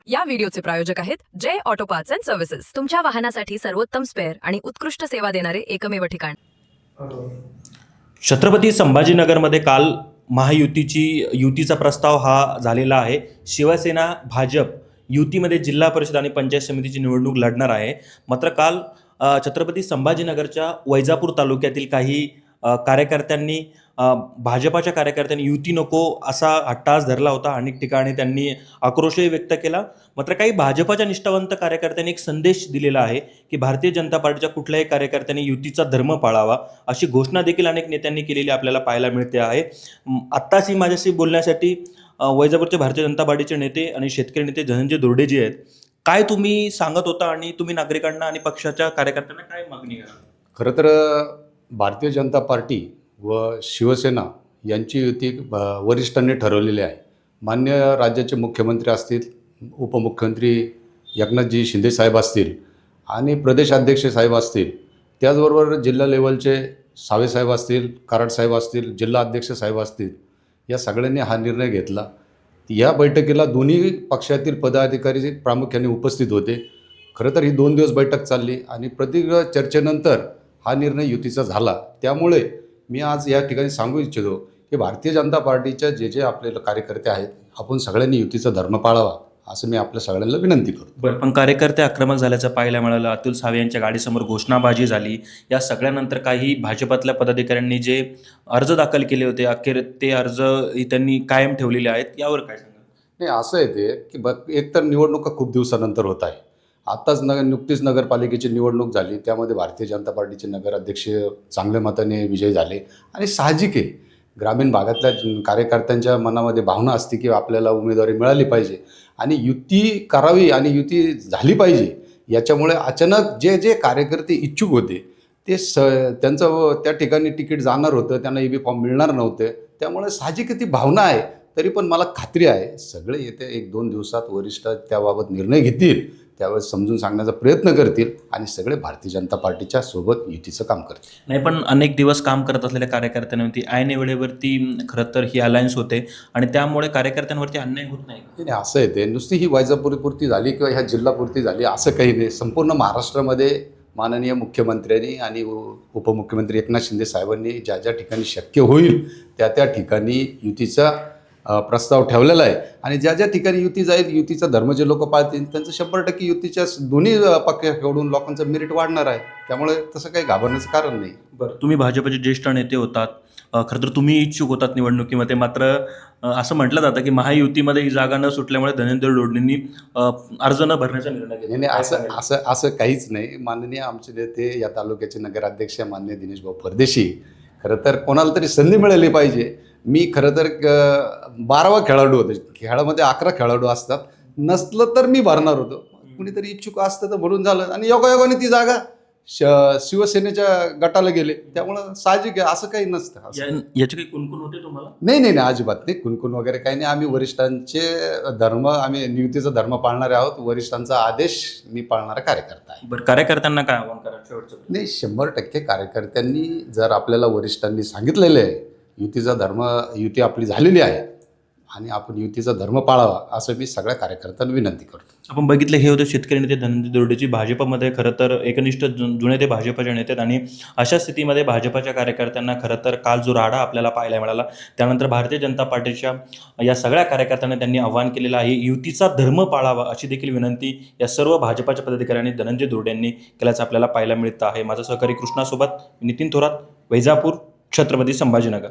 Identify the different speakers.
Speaker 1: या व्हिडिओचे प्रायोजक आहेत जय ऑटो पार्ट्स अँड सर्व्हिसेस, तुमच्या वाहनासाठी सर्वोत्तम स्पेअर आणि उत्कृष्ट सेवा देणारे एकमेव ठिकाण.
Speaker 2: छत्रपती संभाजीनगरमध्ये काल युतीचा प्रस्ताव हा झालेला आहे. शिवसेना भाजप युतीमध्ये जिल्हा परिषद आणि पंचायत समितीची निवडणूक लढणार आहे. मात्र काल छत्रपती संभाजीनगरच्या वैजापूर तालुक्यातील काही कार्यकर्त्यांनी भाजपाच्या कार्यकर्त्यांनी युती नको असा हट्टास धरला होता. अनेक ठिकाणी त्यांनी आक्रोशही व्यक्त केला. मात्र काही भाजपाच्या निष्ठावंत कार्यकर्त्यांनी एक संदेश दिलेला आहे की भारतीय जनता पार्टीच्या कुठल्याही कार्यकर्त्यांनी युतीचा धर्म पाळावा अशी घोषणा देखील अनेक नेत्यांनी केलेली आपल्याला पाहायला मिळते आहे. आत्ताच माझ्याशी बोलण्यासाठी वैजापूरचे भारतीय जनता पार्टीचे नेते आणि शेतकरी नेते धनंजय दोरडे जी आहेत, काय तुम्ही सांगत होता आणि तुम्ही नागरिकांना आणि पक्षाच्या कार्यकर्त्यांना काय मागणी करा?
Speaker 3: खरं तर भारतीय जनता पार्टी व शिवसेना यांची युती वरिष्ठांनी ठरवलेली आहे. मान्य राज्याचे मुख्यमंत्री असतील, उपमुख्यमंत्री एकनाथजी शिंदे साहेब असतील आणि प्रदेशाध्यक्ष साहेब असतील, त्याचबरोबर जिल्हा लेवलचे सावे साहेब असतील, कराड साहेब असतील, जिल्हा अध्यक्ष साहेब असतील, या सगळ्यांनी हा निर्णय घेतला. या बैठकीला दोन्ही पक्षातील पदाधिकारी प्रामुख्याने उपस्थित होते. खरं तर ही 2 दिवस बैठक चालली आणि प्रत्येक चर्चेनंतर हा निर्णय युतीचा झाला. त्यामुळे मी आज या ठिकाणी सांगू इच्छितो की भारतीय जनता पार्टीच्या जे आपले कार्यकर्ते आहेत, आपण सगळ्यांनी युतीचा धर्म पाळावा असं मी आपल्या सगळ्यांना विनंती करतो.
Speaker 2: बरं, पण कार्यकर्ते आक्रमक झाल्याचं पाहायला मिळालं. अतुल सावे यांच्या गाडीसमोर घोषणाबाजी झाली. या सगळ्यानंतर काही भाजपातल्या पदाधिकाऱ्यांनी जे अर्ज दाखल केले होते, अखेर ते अर्ज त्यांनी कायम ठेवलेले आहेत. यावर काय सांगा?
Speaker 3: नाही, असं आहे ते की एक तर निवडणुका खूप दिवसानंतर होत आहे. आत्ताच नुकतीच नगरपालिकेची निवडणूक झाली, त्यामध्ये भारतीय जनता पार्टीचे नगराध्यक्ष चांगल्या मताने विजयी झाले आणि साहजिक आहे ग्रामीण भागातल्या कार्यकर्त्यांच्या मनामध्ये भावना असते की आपल्याला उमेदवारी मिळाली पाहिजे आणि युती करावी आणि युती झाली पाहिजे. याच्यामुळे अचानक जे कार्यकर्ते इच्छुक होते ते त्यांचं त्या ठिकाणी तिकीट जाणार होतं, त्यांना EB फॉर्म मिळणार नव्हते. त्यामुळे साहजिक ती भावना आहे. तरी पण मला खात्री आहे सगळे येत्या 1-2 दिवसात वरिष्ठ त्याबाबत निर्णय घेतील, त्यावेळेस समजून सांगण्याचा प्रयत्न करतील आणि सगळे भारतीय जनता पार्टीच्या सोबत युतीचं काम करतील.
Speaker 2: नाही, पण अनेक दिवस काम करत असलेल्या कार्यकर्त्यांवरती ऐन वेळेवरती खरं तर ही अलायन्स होते आणि त्यामुळे कार्यकर्त्यांवरती अन्याय होत नाही.
Speaker 3: नाही, असं आहे ते नुसती ही वैजापूरपुरती झाली किंवा ह्या जिल्हापुरती झाली असं काही नाही. संपूर्ण महाराष्ट्रामध्ये माननीय मुख्यमंत्र्यांनी आणि उपमुख्यमंत्री एकनाथ शिंदे साहेबांनी ज्या ठिकाणी शक्य होईल त्या ठिकाणी युतीचा प्रस्ताव ठेवलेला आहे आणि ज्या ठिकाणी युती जाईल, युतीचा धर्म जे लोक पाळतील त्यांचं 100% युतीच्या दोन्ही पक्षाकडून लोकांचं मेरिट वाढणार आहे. त्यामुळे तसं काही घाबरण्याचं कारण नाही.
Speaker 2: बरं, तुम्ही भाजपचे ज्येष्ठ नेते होतात, खरं तर तुम्ही इच्छुक होतात निवडणुकीमध्ये. मात्र असं म्हटलं जातं की महायुतीमध्ये ही जागा न सुटल्यामुळे धनंजय दोरडेंनी अर्ज न भरण्याचा निर्णय घेतला.
Speaker 3: नाही, असं काहीच नाही. माननीय आमचे नेते या तालुक्याचे नगराध्यक्ष माननीय दिनेश भाऊ परदेशी, खरं तर कोणाला तरी संधी मिळाली पाहिजे. मी खरं तर 12वा खेळाडू होतो. खेळामध्ये 11 खेळाडू असतात. नसलं तर मी भरणार होतो. कुणीतरी इच्छुक असतं तर भरून झालं आणि योगायोगाने ती जागा शिवसेनेच्या गटाला गेले. त्यामुळं साहजिक आहे, असं काही नसतं.
Speaker 2: याचे काही कुणकुण होते तुम्हाला?
Speaker 3: नाही, अजिबात नाही. कुणकुण वगैरे काही नाही. आम्ही वरिष्ठांचे आम्ही युतीचा धर्म पाळणारे आहोत. वरिष्ठांचा आदेश मी पाळणारा कार्यकर्ता आहे.
Speaker 2: बरं, कार्यकर्त्यांना काय आव्हान करा शेवटचं?
Speaker 3: नाही, 100% कार्यकर्त्यांनी जर आपल्याला वरिष्ठांनी सांगितलेलं आहे युती आपली झालेली आहे आणि आपण युतीचा धर्म पाळावा असं मी सगळ्या कार्यकर्त्यांना विनंती करतो.
Speaker 2: आपण बघितलं, हे होते शेतकरी नेते धनंजय दोरडेजी. भाजपमध्ये खरं तर एकनिष्ठ जुने ते भाजपचे नेते आहेत आणि अशा स्थितीमध्ये भाजपच्या कार्यकर्त्यांना खरं तर काल जो राडा आपल्याला पाहायला मिळाला, त्यानंतर भारतीय जनता पार्टीच्या या सगळ्या कार्यकर्त्यांना त्यांनी आव्हान केलेलं आहे, युतीचा धर्म पाळावा अशी देखील विनंती या सर्व भाजपाच्या पदाधिकाऱ्यांनी धनंजय दोरडे यांनी केल्याचं आपल्याला पाहायला मिळतं आहे. माझा सहकारी कृष्णासोबत नितीन थोरात, वैजापूर, छत्रपती संभाजीनगर.